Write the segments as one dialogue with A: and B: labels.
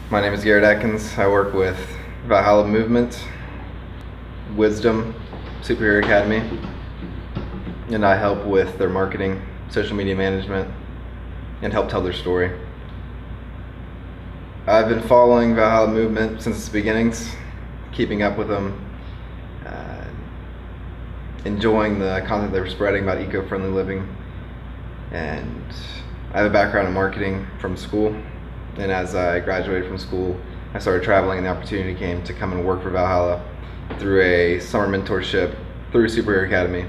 A: My name is Garrett Adkins. I work with Valhalla Movement, WISDOM, Superior Academy, and I help with their marketing, social media management, and help tell their story. I've been following Valhalla Movement since its beginnings, keeping up with them, enjoying the content they were spreading about eco-friendly living, and I have a background in marketing from school, and as I graduated from school, I started traveling and the opportunity came to come and work for Valhalla through a summer mentorship through Superior Academy.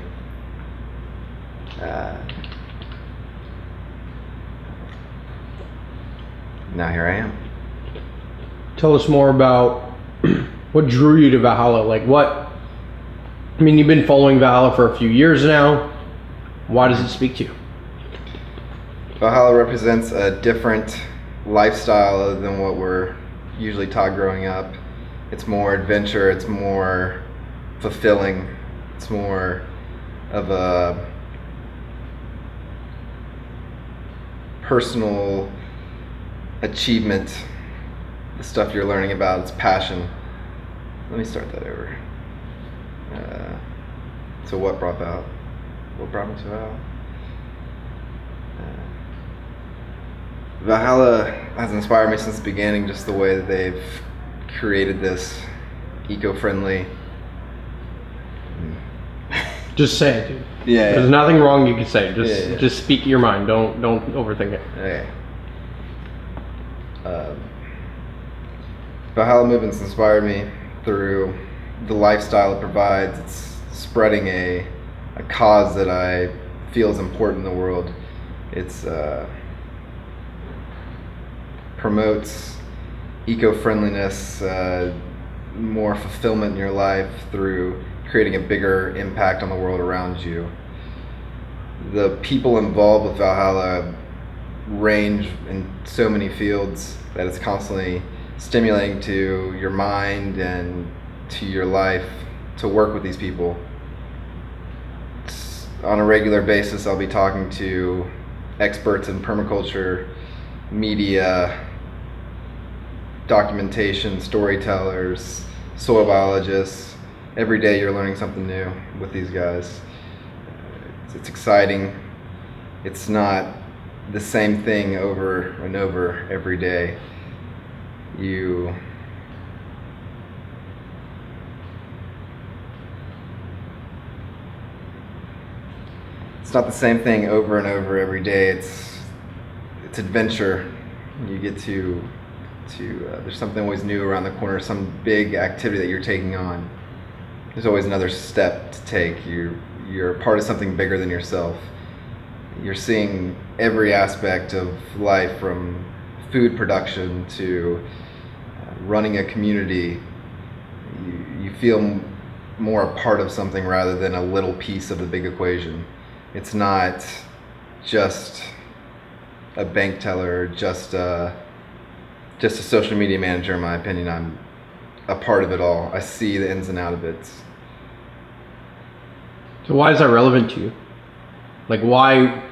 A: Now here I am.
B: Tell us more about what drew you to Valhalla. You've been following Valhalla for a few years now. Why does it speak to you?
A: Valhalla represents a different lifestyle other than what we're usually taught growing up. It's more adventure, it's more fulfilling, it's more of a personal achievement. The stuff you're learning about, it's passion. Let me start that over. So what brought me to Valhalla? Valhalla has inspired me since the beginning, just the way that they've created this eco-friendly.
B: Just say it, dude.
A: Yeah.
B: There's nothing wrong you can say.
A: Yeah.
B: Just speak your mind. Don't overthink it.
A: Okay. Valhalla Movement's inspired me through the lifestyle it provides. It's spreading a cause that I feel is important in the world. It's promotes eco-friendliness, more fulfillment in your life through creating a bigger impact on the world around you. The people involved with Valhalla range in so many fields that it's constantly stimulating to your mind and to your life to work with these people. On a regular basis, I'll be talking to experts in permaculture, media, documentation, storytellers, soil biologists. Every day you're learning something new with these guys. It's exciting. It's not the same thing over and over every day. It's not the same thing over and over every day. It's adventure. You get to there's something always new around the corner, some big activity that you're taking on. There's always another step to take. You're a part of something bigger than yourself. You're seeing every aspect of life, from food production to running a community. You feel more a part of something rather than a little piece of the big equation. It's not just a bank teller, just a social media manager, in my opinion. I'm a part of it all. I see the ins and outs of it.
B: So why is that relevant to you? Why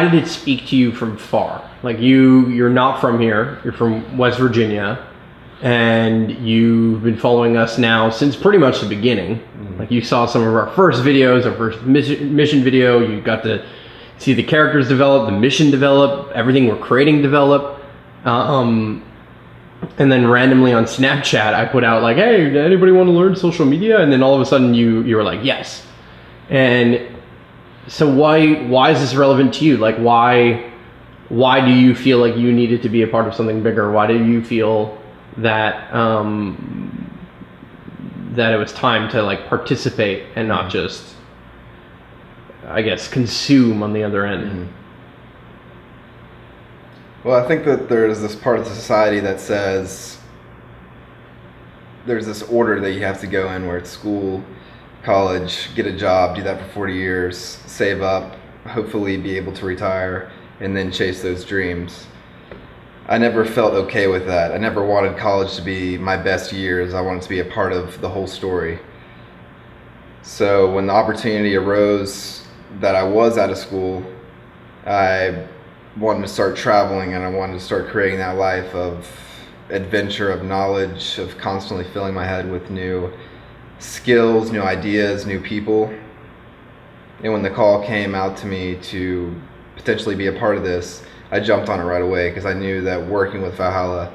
B: did it speak to you from far? You're not from here. You're from West Virginia, and you've been following us now since pretty much the beginning. Mm-hmm. You saw some of our first videos, our first mission video. You got to see the characters develop, the mission develop, everything we're creating develop. And then randomly on Snapchat, I put out hey, anybody want to learn social media? And then all of a sudden you were like, yes. And so why is this relevant to you? Why do you feel like you needed to be a part of something bigger? Why do you feel that that it was time to participate and not just, I guess, consume on the other end?
A: Mm-hmm. Well, I think that there's this part of the society that says there's this order that you have to go in, where it's school, college, get a job, do that for 40 years, save up, hopefully be able to retire, and then chase those dreams. I never felt okay with that. I never wanted college to be my best years. I wanted to be a part of the whole story. So when the opportunity arose that I was out of school, I wanted to start traveling, and I wanted to start creating that life of adventure of knowledge, of constantly filling my head with new skills, new ideas, new people. And when the call came out to me to potentially be a part of this, I jumped on it right away because I knew that working with Valhalla,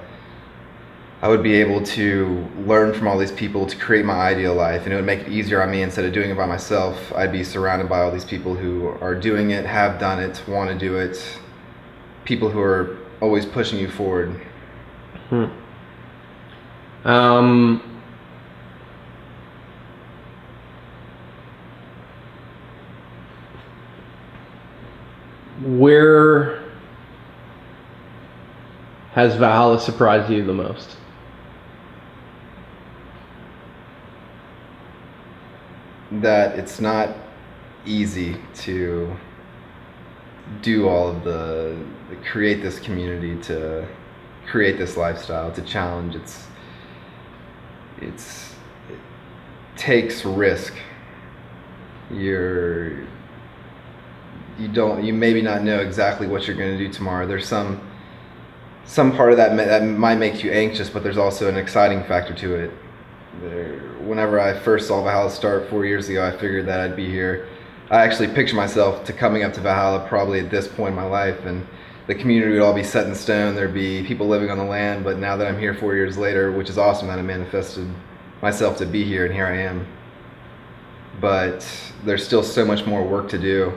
A: I would be able to learn from all these people to create my ideal life, and it would make it easier on me. Instead of doing it by myself, I'd be surrounded by all these people who are doing it, have done it, want to do it, people who are always pushing you forward.
B: Where has Valhalla surprised you the most?
A: That it's not easy to do all of the create this community, to create this lifestyle, to challenge. It takes risk. You maybe not know exactly what you're going to do tomorrow. There's some part of that might make you anxious, but there's also an exciting factor to it. Whenever I first saw Valhalla start 4 years ago, I figured that I'd be here. I actually pictured myself to coming up to Valhalla probably at this point in my life, and the community would all be set in stone. There'd be people living on the land, but now that I'm here 4 years later, which is awesome that I manifested myself to be here, and here I am. But there's still so much more work to do,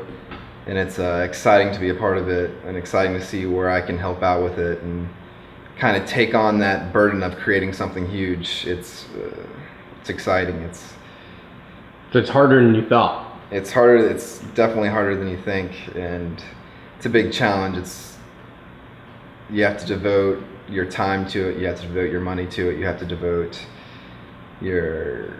A: and it's exciting to be a part of it, and exciting to see where I can help out with it and kind of take on that burden of creating something huge. It's exciting.
B: So it's harder than you thought.
A: It's harder. It's definitely harder than you think, and it's a big challenge. You have to devote your time to it. You have to devote your money to it. You have to devote your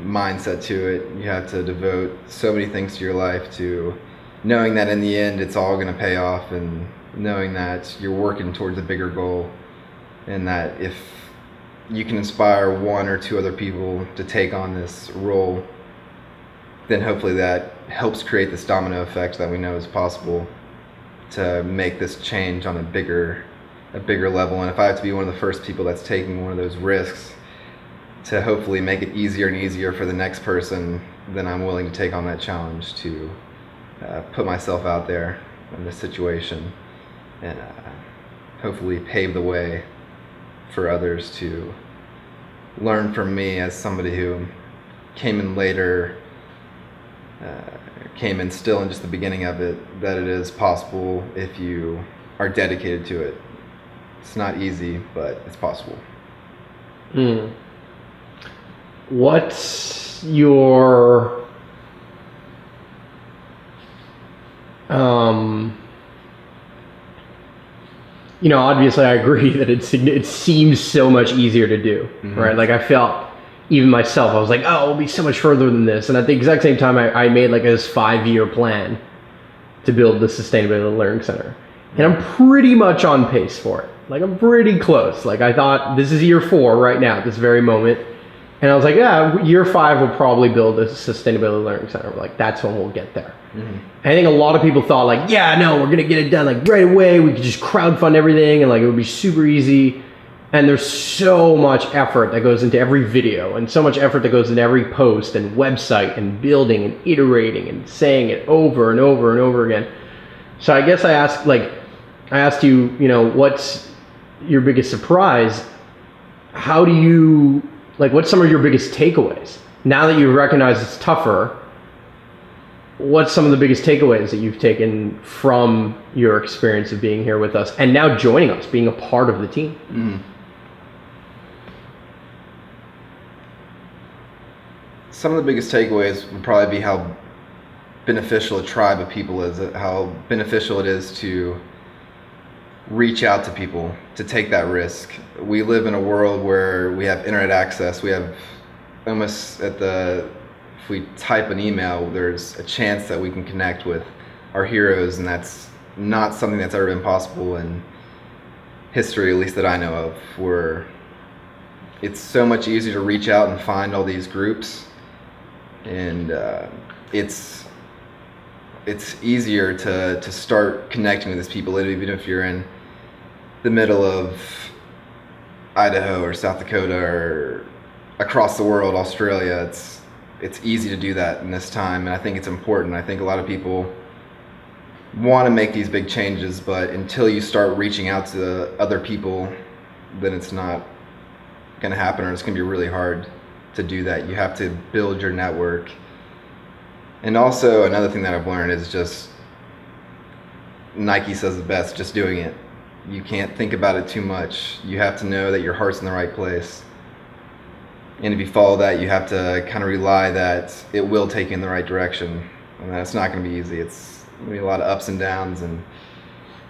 A: mindset to it. You have to devote so many things to your life, to knowing that in the end it's all going to pay off, and knowing that you're working towards a bigger goal, and that if you can inspire one or two other people to take on this role, then hopefully that helps create this domino effect that we know is possible to make this change on a bigger level. And if I have to be one of the first people that's taking one of those risks to hopefully make it easier and easier for the next person, then I'm willing to take on that challenge to put myself out there in this situation and hopefully pave the way for others to learn from me as somebody who came in later, came in still in just the beginning of it, that it is possible if you are dedicated to it. It's not easy, but it's possible.
B: What's your obviously I agree that it seems so much easier to do, right? Like I felt, even myself, I was like, oh, it'll be so much further than this. And at the exact same time, I made like this 5-year plan to build the Sustainability Learning Center. And I'm pretty much on pace for it. Like I'm pretty close. Like I thought this is year 4 right now, at this very moment. And I was like, yeah, year 5 we'll probably build a Sustainability Learning Center. Like that's when we'll get there. I think a lot of people thought like, yeah, no, we're gonna get it done like right away. We could just crowdfund everything and like it would be super easy. And there's so much effort that goes into every video, and so much effort that goes into every post and website and building and iterating and saying it over and over and over again. So I guess I asked you, what's your biggest surprise? How do you, what's some of your biggest takeaways? Now that you've recognized it's tougher, what's some of the biggest takeaways that you've taken from your experience of being here with us and now joining us, being a part of the team?
A: Some of the biggest takeaways would probably be how beneficial a tribe of people is, how beneficial it is to reach out to people, to take that risk. We live in a world where we have internet access. We have almost if we type an email, there's a chance that we can connect with our heroes, and that's not something that's ever been possible in history, at least that I know of, where it's so much easier to reach out and find all these groups, and it's easier to start connecting with these people, even if you're in the middle of Idaho or South Dakota or across the world, Australia, it's easy to do that in this time, and I think it's important. I think a lot of people want to make these big changes, but until you start reaching out to other people, then it's not going to happen, or it's going to be really hard to do that. You have to build your network. And also another thing that I've learned is just, Nike says it best, just doing it. You can't think about it too much. You have to know that your heart's in the right place. And if you follow that, you have to kind of rely that it will take you in the right direction. And that's not going to be easy. It's going to be a lot of ups and downs and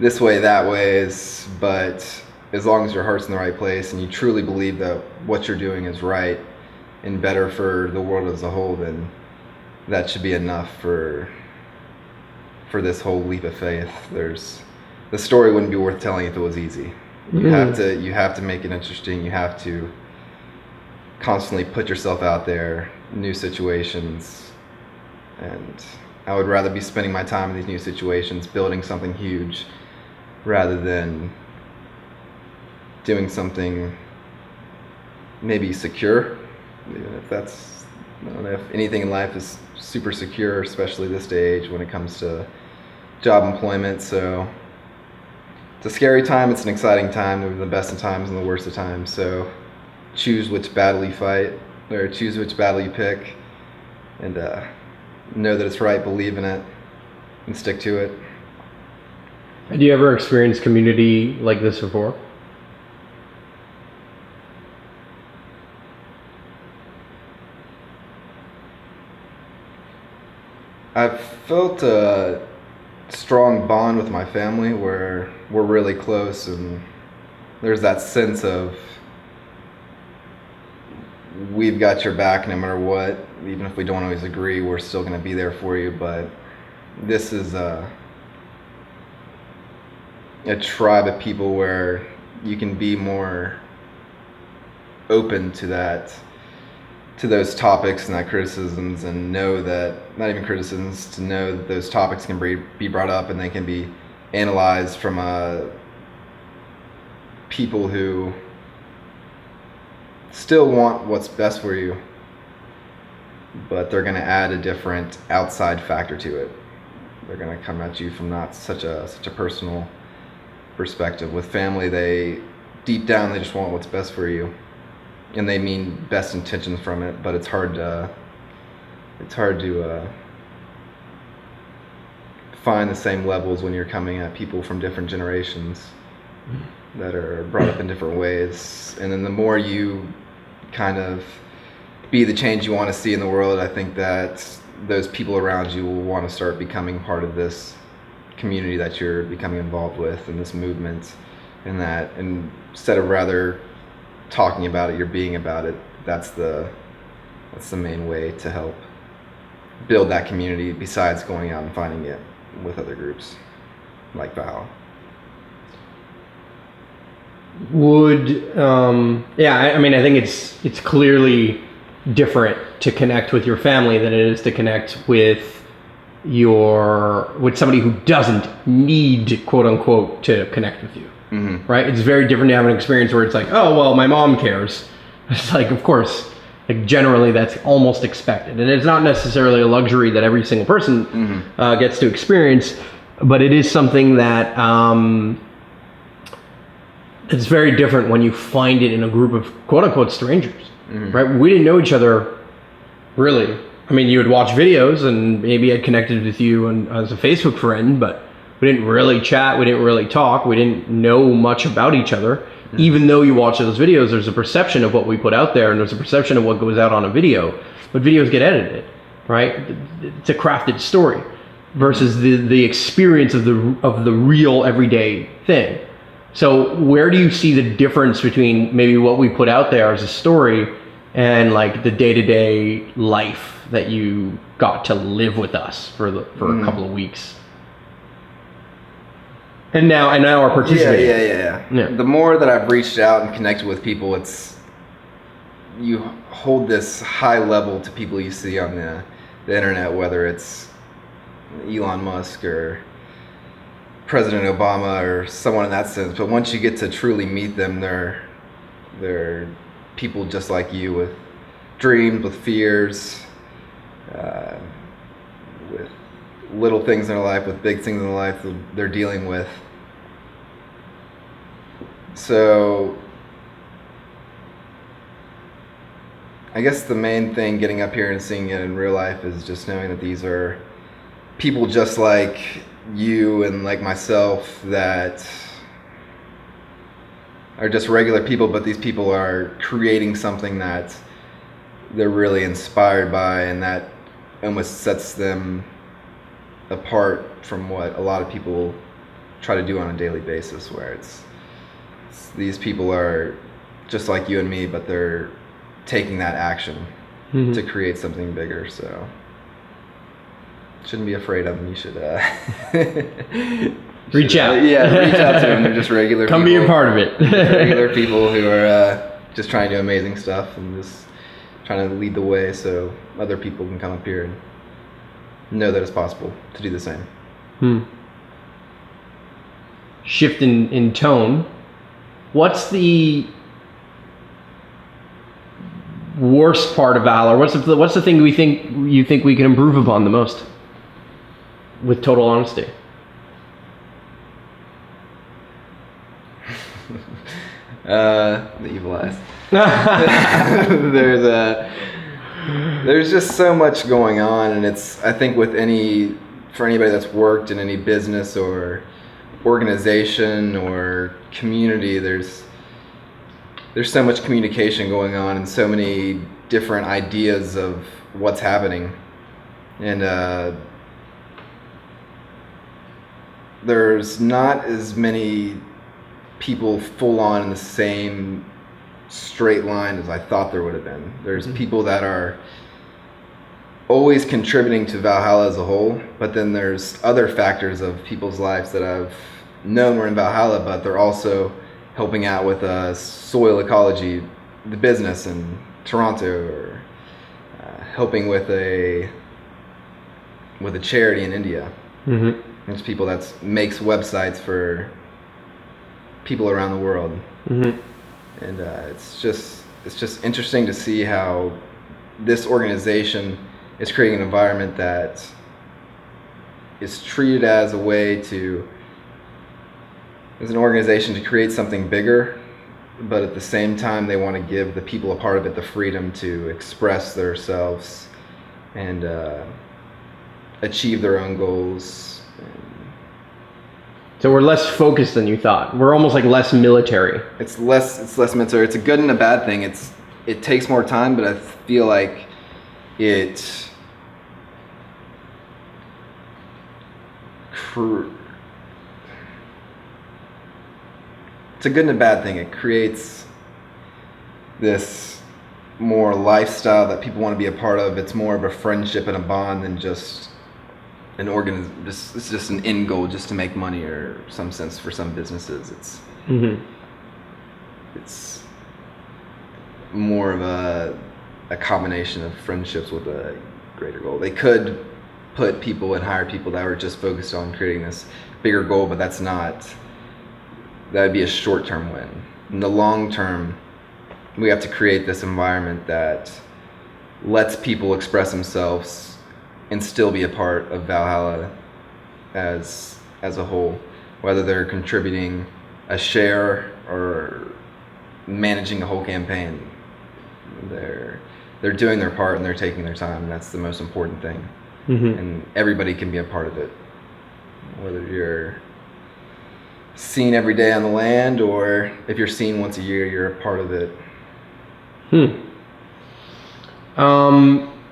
A: this way, that ways. But as long as your heart's in the right place and you truly believe that what you're doing is right and better for the world as a whole, then that should be enough for this whole leap of faith. The story wouldn't be worth telling if it was easy. You have to make it interesting. You have to constantly put yourself out there, new situations, and I would rather be spending my time in these new situations building something huge rather than doing something maybe secure. Even if that's, I don't know if anything in life is super secure, especially this day age when it comes to job employment. So it's a scary time, it's an exciting time. There are the best of times and the worst of times. So choose which battle you fight, or choose which battle you pick, and know that it's right, believe in it, and stick to it.
B: Have you ever experienced community like this before?
A: I've felt a strong bond with my family where we're really close, and there's that sense of we've got your back no matter what. Even if we don't always agree, we're still going to be there for you. But this is a tribe of people where you can be more open to that, to those topics and that criticisms, and know that, not even criticisms, to know that those topics can be brought up and they can be analyzed from people who still want what's best for you, but they're going to add a different outside factor to it. They're going to come at you from not such a personal perspective. With family, they deep down they just want what's best for you, and they mean best intentions from it. But it's hard to find the same levels when you're coming at people from different generations that are brought up in different ways. And then the more you kind of be the change you want to see in the world, I think that those people around you will want to start becoming part of this community that you're becoming involved with, and this movement, and that, and instead of rather talking about it, you're being about it. That's the main way to help build that community, besides going out and finding it with other groups like Valhalla.
B: I mean, I think it's clearly different to connect with your family than it is to connect with somebody who doesn't need, quote unquote, to connect with you. Mm-hmm. Right? It's very different to have an experience where it's like, oh well, my mom cares. It's like, of course, like generally that's almost expected, and it's not necessarily a luxury that every single person gets to experience, but it is something that it's very different when you find it in a group of quote unquote strangers. Mm-hmm. Right? We didn't know each other really. I mean, you would watch videos and maybe I'd connected with you as a Facebook friend, but we didn't really chat. We didn't really talk. We didn't know much about each other. Mm-hmm. Even though you watch those videos, there's a perception of what we put out there, and there's a perception of what goes out on a video. But videos get edited, right? It's a crafted story versus the experience of the real everyday thing. So where do you see the difference between maybe what we put out there as a story and like the day-to-day life that you got to live with us for a couple of weeks? And now are participating.
A: Yeah. The more that I've reached out and connected with people, you hold this high level to people you see on the internet, whether it's Elon Musk or President Obama or someone in that sense, but once you get to truly meet them, they're people just like you, with dreams, with fears, with little things in their life, with big things in their life that they're dealing with. So I guess the main thing getting up here and seeing it in real life is just knowing that these are people just like you and like myself that are just regular people, but these people are creating something that they're really inspired by, and that almost sets them apart from what a lot of people try to do on a daily basis, where it's these people are just like you and me, but they're taking that action to create something bigger. So shouldn't be afraid of them. You should
B: reach out.
A: Reach out to them. They're just regular
B: Come
A: people.
B: be a part of it.
A: Regular people who are just trying to do amazing stuff and just trying to lead the way so other people can come up here and know that it's possible to do the same.
B: Shift in tone. What's the worst part of Valhalla? What's the thing you think we can improve upon the most? With total honesty.
A: The evil eyes. There's just so much going on, and I think for anybody that's worked in any business or organization or community, there's so much communication going on and so many different ideas of what's happening, and there's not as many people full on in the same straight line as I thought there would have been. There's people that are always contributing to Valhalla as a whole, but then there's other factors of people's lives that I've known were in Valhalla, but they're also helping out with soil ecology, the business in Toronto, or helping with a charity in India. There's people that makes websites for people around the world, and it's just interesting to see how this organization is creating an environment that is treated as a way to, as an organization, to create something bigger, but at the same time they want to give the people a part of it the freedom to express themselves and achieve their own goals.
B: So we're less focused than you thought. We're almost like less military.
A: It's less military. It's a good and a bad thing. It takes more time, but I feel like it's a good and a bad thing. It creates this more lifestyle that people want to be a part of. It's more of a friendship and a bond than just it's just an end goal just to make money, or some sense for some businesses. It's more of a combination of friendships with a greater goal. They could put people and hire people that were just focused on creating this bigger goal, but that would be a short-term win. In the long term, we have to create this environment that lets people express themselves and still be a part of Valhalla as a whole, whether they're contributing a share or managing a whole campaign. They're doing their part and they're taking their time, and that's the most important thing. And everybody can be a part of it, whether you're seen every day on the land or if you're seen once a year, you're a part of it.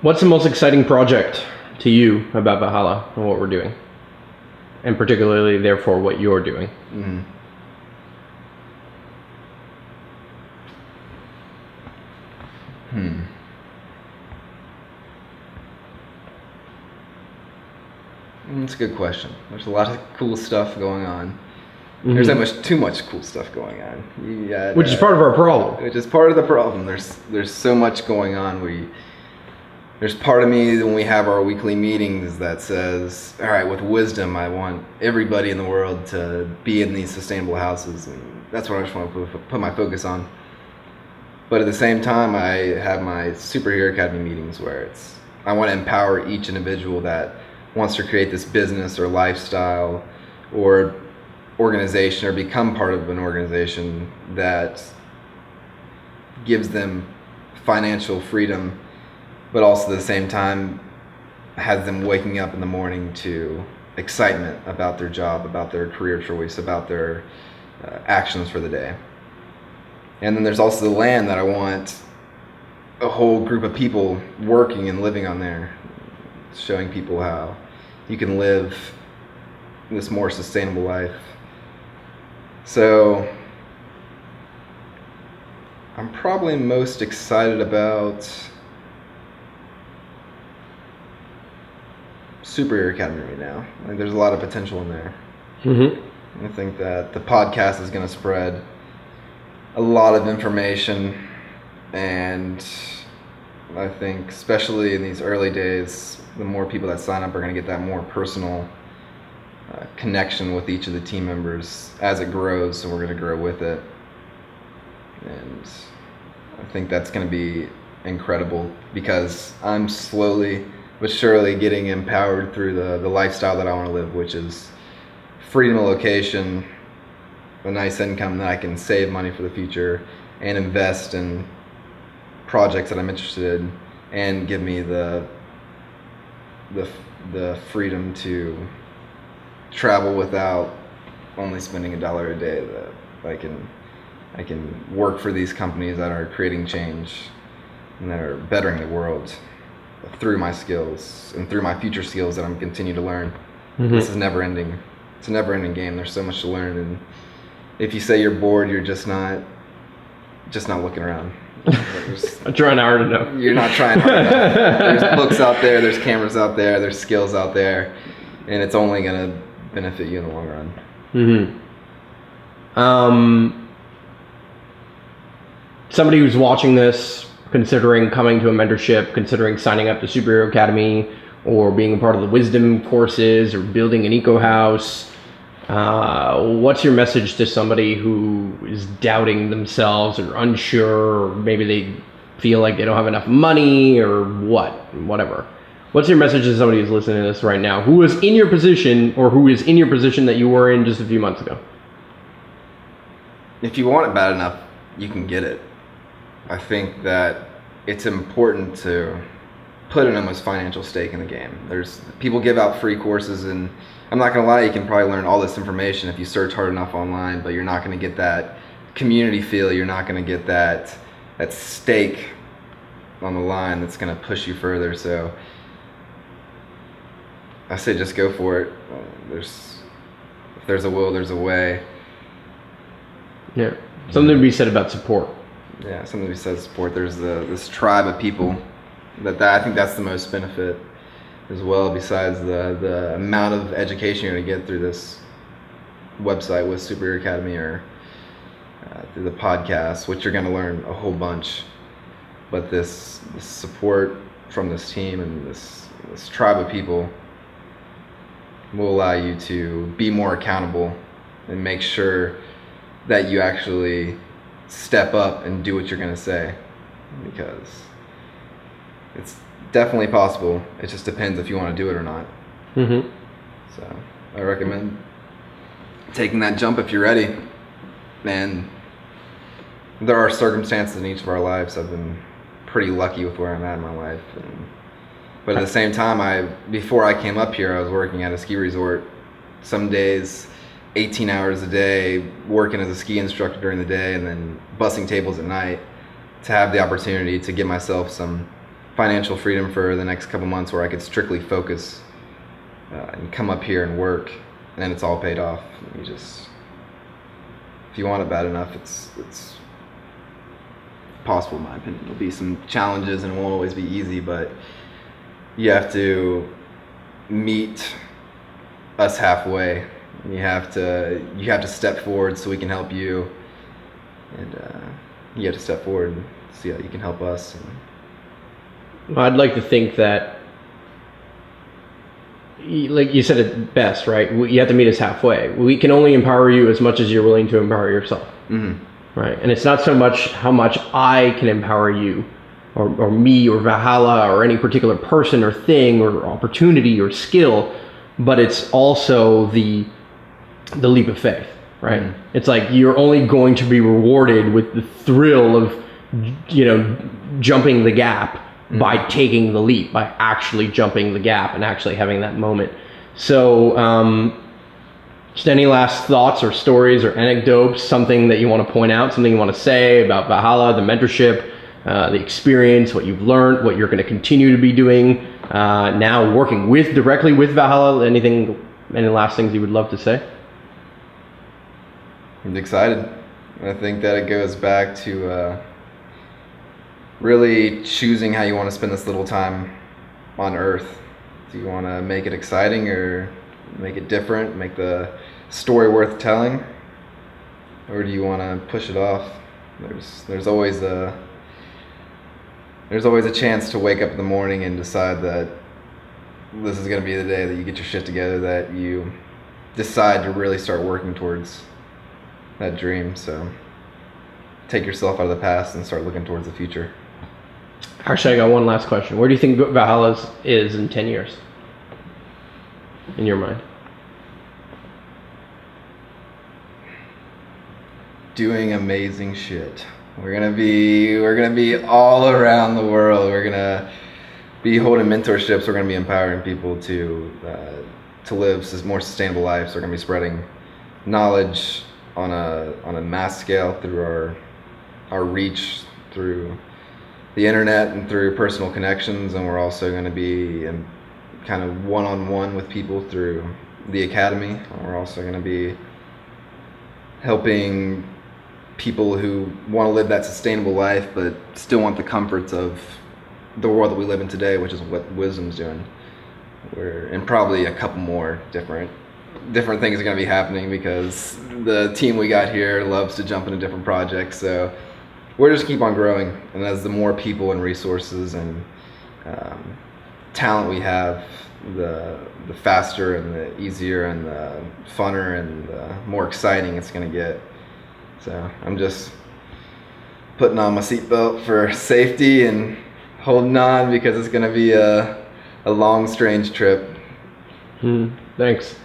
B: What's the most exciting project to you about Valhalla and what we're doing, and particularly therefore what you're doing?
A: That's a good question. There's a lot of cool stuff going on. There's too much cool stuff going on.
B: Which is part of our problem.
A: Which is part of the problem. There's so much going on. there's part of me when we have our weekly meetings that says, all right, with wisdom, I want everybody in the world to be in these sustainable houses, and that's what I just want to put my focus on. But at the same time, I have my Superhero Academy meetings where I want to empower each individual that wants to create this business or lifestyle or organization or become part of an organization that gives them financial freedom, but also at the same time has them waking up in the morning to excitement about their job, about their career choice, about their actions for the day. And then there's also the land that I want a whole group of people working and living on there, showing people how you can live this more sustainable life. So I'm probably most excited about Superhero Academy right now. Like, there's a lot of potential in there. I think that the podcast is going to spread a lot of information, and I think especially in these early days, the more people that sign up are going to get that more personal connection with each of the team members as it grows, so we're going to grow with it. And I think that's going to be incredible because I'm slowly but surely getting empowered through the lifestyle that I want to live, which is freedom of location, a nice income that I can save money for the future and invest in projects that I'm interested in, and give me the freedom to travel without only spending $1 a day. That I can work for these companies that are creating change and that are bettering the world through my skills and through my future skills that I'm continuing to learn. This is never ending. It's a never ending game. There's so much to learn, and if you say you're bored, you're just not looking around.
B: I'm trying hard enough.
A: You're not trying hard enough. There's books out there, there's cameras out there, there's skills out there, and it's only going to benefit you in the long run.
B: Somebody who's watching this, considering coming to a mentorship, considering signing up to Superhero Academy, or being a part of the wisdom courses, or building an eco house, what's your message to somebody who is doubting themselves or unsure, or maybe they feel like they don't have enough money or whatever? What's your message to somebody who's listening to this right now, who is in your position, or who is in your position that you were in just a few months ago?
A: If you want it bad enough, you can get it. I think that it's important to put an almost financial stake in the game. There's people give out free courses, and I'm not gonna lie, you can probably learn all this information if you search hard enough online, but you're not gonna get that community feel. You're not gonna get that stake on the line that's gonna push you further. So I say just go for it. If there's a will, there's a way.
B: Yeah, something to be said about support.
A: Yeah, something to be said support. There's this tribe of people that I think that's the most benefit as well, besides the amount of education you're going to get through this website with Superhero Academy, or through the podcast, which you're going to learn a whole bunch. But this support from this team and this tribe of people will allow you to be more accountable and make sure that you actually step up and do what you're going to say, because it's definitely possible. It just depends if you want to do it or not. So I recommend taking that jump if you're ready. And there are circumstances in each of our lives. I've been pretty lucky with where I'm at in my life, but at the same time, before I came up here, I was working at a ski resort. Some days 18 hours a day, working as a ski instructor during the day, and then bussing tables at night, to have the opportunity to give myself some financial freedom for the next couple months where I could strictly focus and come up here and work, and it's all paid off. If you want it bad enough, it's possible in my opinion. There'll be some challenges and it won't always be easy, but you have to meet us halfway. You have to step forward so we can help you, and you have to step forward and see how you can help us. And
B: I'd like to think that, like you said it best, right? You have to meet us halfway. We can only empower you as much as you're willing to empower yourself, right? And it's not so much how much I can empower you, or me, or Valhalla, or any particular person or thing or opportunity or skill, but it's also the leap of faith, right? It's like you're only going to be rewarded with the thrill of, jumping the gap by taking the leap, by actually jumping the gap and actually having that moment. So just any last thoughts or stories or anecdotes, something that you want to point out, something you want to say about Valhalla, the mentorship, the experience, what you've learned, what you're going to continue to be doing now, working directly with Valhalla? Any last things you would love to say?
A: I'm excited. I think that it goes back to really choosing how you want to spend this little time on Earth. Do you want to make it exciting or make it different, make the story worth telling, or do you want to push it off? There's always a chance to wake up in the morning and decide that this is going to be the day that you get your shit together, that you decide to really start working towards that dream. So take yourself out of the past and start looking towards the future.
B: Actually, I got one last question. Where do you think Valhalla is in 10 years? In your mind?
A: Doing amazing shit. We're gonna be all around the world. We're gonna be holding mentorships. We're gonna be empowering people to live more sustainable lives. We're gonna be spreading knowledge on a mass scale through our reach through the internet and through personal connections, and we're also going to be in kind of one-on-one with people through the academy. And we're also going to be helping people who want to live that sustainable life but still want the comforts of the world that we live in today, which is what WISDOM's doing. And probably a couple more different things are going to be happening, because the team we got here loves to jump into different projects. So we're just keep on growing, and as the more people and resources and talent we have, the faster and the easier and the funner and the more exciting it's going to get. So I'm just putting on my seatbelt for safety and holding on, because it's going to be a long, strange trip.
B: Thanks.